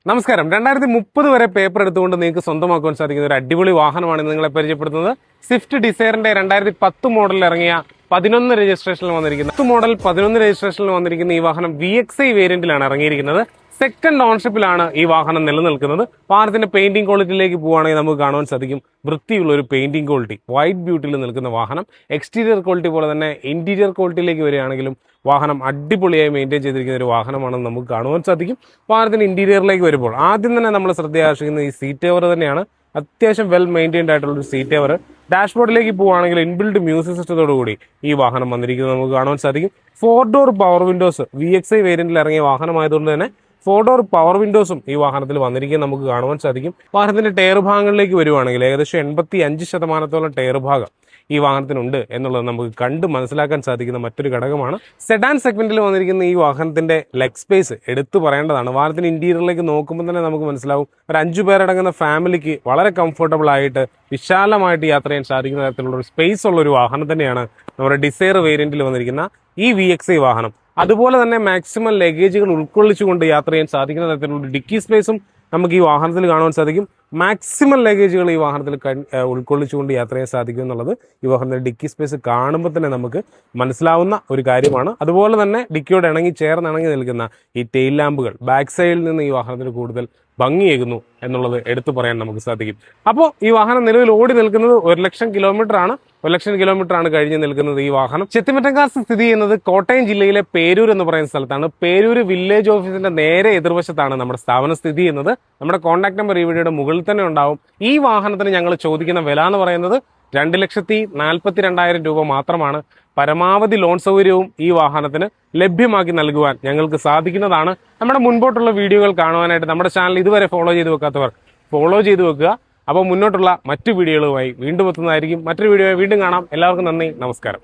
നമസ്കാരം. 2030 വരെ പേപ്പർ എടുത്തുകൊണ്ട് നിങ്ങൾക്ക് സ്വന്തമാക്കാൻ സാധിക്കുന്ന ഒരു അടിപൊളി വാഹനമാണ് നിങ്ങളെ പരിചയപ്പെടുത്തുന്നത്. സ്വിഫ്റ്റ് ഡിസയറിന്റെ 2010 മോഡലിൽ ഇറങ്ങിയ 11 രജിസ്ട്രേഷനിൽ വന്നിരിക്കുന്നത് 11 രജിസ്ട്രേഷനിൽ വന്നിരിക്കുന്ന ഈ വാഹനം VXI വേരിയന്റിലാണ് ഇറങ്ങിയിരിക്കുന്നത്. സെക്കൻഡ് ഓൺഷിപ്പിലാണ് ഈ വാഹനം നിലനിൽക്കുന്നത്. വാഹനത്തിന്റെ പെയിന്റിംഗ് ക്വാളിറ്റിയിലേക്ക് പോവുകയാണെങ്കിൽ നമുക്ക് കാണുവാൻ സാധിക്കും വൃത്തിയുള്ള ഒരു പെയിന്റിംഗ് ക്വാളിറ്റി, വൈറ്റ് ബ്യൂട്ടിയിൽ നിൽക്കുന്ന വാഹനം. എക്സ്റ്റീരിയർ ക്വാളിറ്റി പോലെ തന്നെ ഇന്റീരിയർ ക്വാളിറ്റിയിലേക്ക് വരികയാണെങ്കിലും വാഹനം അടിപൊളിയായി മെയിൻറ്റെയിൻ ചെയ്തിരിക്കുന്ന ഒരു വാഹനമാണെന്ന് നമുക്ക് കാണുവാൻ സാധിക്കും. വാഹനത്തിന്റെ ഇന്റീരിയറിലേക്ക് വരുമ്പോൾ ആദ്യം തന്നെ നമ്മൾ ശ്രദ്ധയാകർഷിക്കുന്ന ഈ സീറ്റ് കവർ തന്നെയാണ്. അത്യാവശ്യം വെൽ മെയിൻറ്റെയിൻഡ് ആയിട്ടുള്ള ഒരു സീറ്റ് കവർ. ഡാഷ്ബോർഡിലേക്ക് പോവുകയാണെങ്കിൽ ഇൻബിൽഡ് മ്യൂസിക് സിസ്റ്റത്തോടു കൂടി ഈ വാഹനം വന്നിരിക്കുന്നത് നമുക്ക് കാണുവാൻ സാധിക്കും. 4 ഡോർ പവർ വിൻഡോസ് VXI വേരിയന്റിൽ ഇറങ്ങിയ വാഹനമായതുകൊണ്ട് തന്നെ 4 ഡോർ പവർ വിൻഡോസും ഈ വാഹനത്തിൽ വന്നിരിക്കുന്നത് നമുക്ക് കാണുവാൻ സാധിക്കും. വാഹനത്തിന്റെ ടയർ ഭാഗങ്ങളിലേക്ക് വരുവാണെങ്കിൽ ഏകദേശം 85% ടയർ ഭാഗം ഈ വാഹനത്തിനുണ്ട് എന്നുള്ളത് നമുക്ക് കണ്ട് മനസ്സിലാക്കാൻ സാധിക്കുന്ന മറ്റൊരു ഘടകമാണ്. സെഡാൻ സെഗ്മെന്റിൽ വന്നിരിക്കുന്ന ഈ വാഹനത്തിന്റെ ലെഗ് സ്പേസ് എടുത്തു പറയേണ്ടതാണ്. വാഹനത്തിന്റെ ഇന്റീരിയറിലേക്ക് നോക്കുമ്പോൾ തന്നെ നമുക്ക് മനസ്സിലാവും ഒരു 5 പേരടങ്ങുന്ന ഫാമിലിക്ക് വളരെ കംഫർട്ടബിൾ ആയിട്ട് വിശാലമായിട്ട് യാത്ര ചെയ്യാൻ സാധിക്കുന്ന തരത്തിലുള്ള ഒരു സ്പേസ് ഉള്ള ഒരു വാഹനം തന്നെയാണ് നമ്മുടെ ഡിസയർ വേരിയന്റിൽ വന്നിരിക്കുന്ന ഈ VXI വാഹനം. അതുപോലെ തന്നെ മാക്സിമം ലഗേജുകൾ ഉൾക്കൊള്ളിച്ചുകൊണ്ട് യാത്ര ചെയ്യാൻ സാധിക്കുന്ന തരത്തിലുള്ള ഡിക്കി സ്പേസും നമുക്ക് ഈ വാഹനത്തിൽ കാണുവാൻ സാധിക്കും. മാക്സിമം ലഗേജുകൾ ഈ വാഹനത്തിൽ ഉൾക്കൊള്ളിച്ചുകൊണ്ട് യാത്ര ചെയ്യാൻ സാധിക്കും എന്നുള്ളത് ഈ വാഹനത്തിന്റെ ഡിക്കി സ്പേസ് കാണുമ്പോൾ തന്നെ നമുക്ക് മനസ്സിലാവുന്ന ഒരു കാര്യമാണ്. അതുപോലെ തന്നെ ഡിക്കിയോട് ചേർന്നിണങ്ങി നിൽക്കുന്ന ഈ ടെയിൽ ലാമ്പുകൾ ബാക്ക് സൈഡിൽ നിന്ന് ഈ വാഹനത്തിന് കൂടുതൽ ഭംഗിയേകുന്നു എന്നുള്ളത് എടുത്തു പറയാൻ നമുക്ക് സാധിക്കും. അപ്പോൾ ഈ വാഹനം നിലവിൽ ഓടി നിൽക്കുന്നത് 1,00,000 കിലോമീറ്റർ ആണ്. 1,00,000 കിലോമീറ്റർ ആണ് കഴിഞ്ഞ് നിൽക്കുന്നത് ഈ വാഹനം. ചെത്തിമറ്റങ്കാസ് സ്ഥിതി ചെയ്യുന്നത് കോട്ടയം ജില്ലയിലെ പേരൂർ എന്ന് പറയുന്ന സ്ഥലത്താണ്. പേരൂർ വില്ലേജ് ഓഫീസിന്റെ നേരെ എതിർവശത്താണ് നമ്മുടെ സ്ഥാപനം സ്ഥിതി ചെയ്യുന്നത്. നമ്മുടെ കോൺടാക്ട് നമ്പർ ഈ വീഡിയോയുടെ മുകളിൽ തന്നെ ഉണ്ടാവും. ഈ വാഹനത്തിന് ഞങ്ങൾ ചോദിക്കുന്ന വില എന്ന് പറയുന്നത് 2,42,000 രൂപ മാത്രമാണ്. പരമാവധി ലോൺ സൗകര്യവും ഈ വാഹനത്തിന് ലഭ്യമാക്കി നൽകുവാൻ ഞങ്ങൾക്ക് സാധിക്കുന്നതാണ്. നമ്മുടെ മുൻപോട്ടുള്ള വീഡിയോകൾ കാണുവാനായിട്ട് നമ്മുടെ ചാനൽ ഇതുവരെ ഫോളോ ചെയ്ത് വെക്കാത്തവർ ഫോളോ ചെയ്ത് വെക്കുക. അപ്പോൾ മുന്നോട്ടുള്ള മറ്റു വീഡിയോകളുമായി വീണ്ടും എത്തുന്നതായിരിക്കും. മറ്റൊരു വീഡിയോയിൽ വീണ്ടും കാണാം. എല്ലാവർക്കും നന്ദി, നമസ്കാരം.